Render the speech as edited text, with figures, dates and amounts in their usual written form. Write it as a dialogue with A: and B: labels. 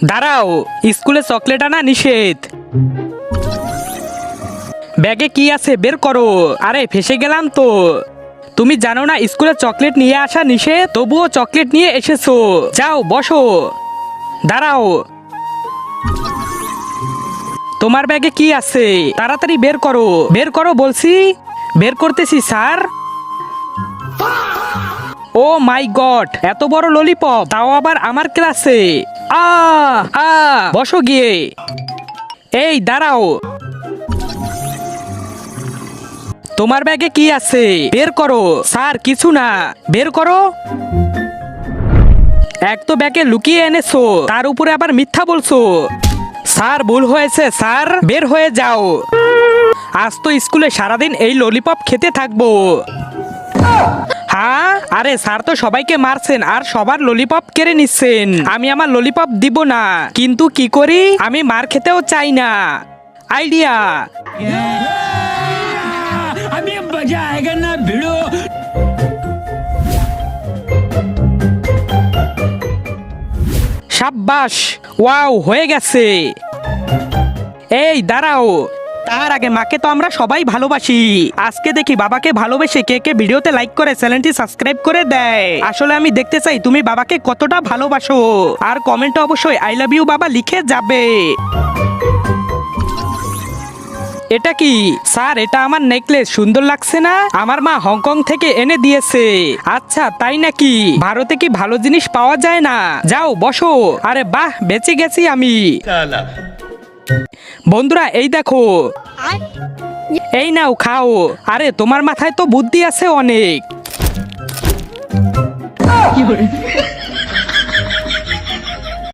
A: দাঁড়াও, স্কুলে চকলেট আনা নিষেধ। ব্যাগে কি আছে বের করো। আরে ফেসে গেলাম তো। তুমি জানো না স্কুলে চকলেট নিয়ে আসা নিষেধ, তবুও চকলেট নিয়ে এসেছো। যাও বসো। দাঁড়াও, তোমার ব্যাগে কি আছে তাড়াতাড়ি বের করো। বের করো বলছি। বের করতেছি স্যার। ও মাই গড, এত বড় ললিপপ, তাও আবার আমার ক্লাসে। আ আ বসো গিয়ে। এই দাঁড়াও, তোমার ব্যাগে কি আছে বের করো। স্যার কিছু না, বের করো। এক তো ব্যাগে লুকিয়ে এনেছো, তার উপরে আবার মিথ্যা বলছো। স্যার ভুল হয়েছে স্যার, বের হয়ে যাও। আজ তো স্কুলে সারাদিন এই ললিপপ খেতে থাকবো। হ্যাঁ, আরে স্যার তো সবাইকে মারছেন আর সবার ললিপপ কেড়ে নিচ্ছেন। আমি আমার ললিপপ দিব না, কিন্তু কি করি, আমি মার খেতেও চাই না। আইডিয়া।
B: अभी मजा आएगा ना भिड़ो।
A: সাব্বাস, ওয়াও হয়ে গেছে। এই দাঁড়াও, তার আগে মাকে তো আমরা সবাই ভালোবাসি। আজকে দেখি বাবাকে ভালোবেসে কে কে ভিডিওতে লাইক করে চ্যানেলটি সাবস্ক্রাইব করে দেয়। আসলে আমি দেখতে চাই তুমি বাবাকে কতটা ভালোবাসো। আর কমেন্টে অবশ্যই আই লাভ ইউ বাবা লিখে যাবে। এটা কি স্যার? এটা আমার নেকলেস, সুন্দর লাগছে না? আমার মা হংকং থেকে এনে দিয়েছে। আচ্ছা তাই নাকি? ভারতে কি ভালো জিনিস পাওয়া যায় না? যাও বসো। আরে বাহ, বেঁচে গেছি আমি। বন্ধুরা এই দেখো, এই নাও খাও। আরে তোমার মাথায় তো বুদ্ধি আছে অনেক।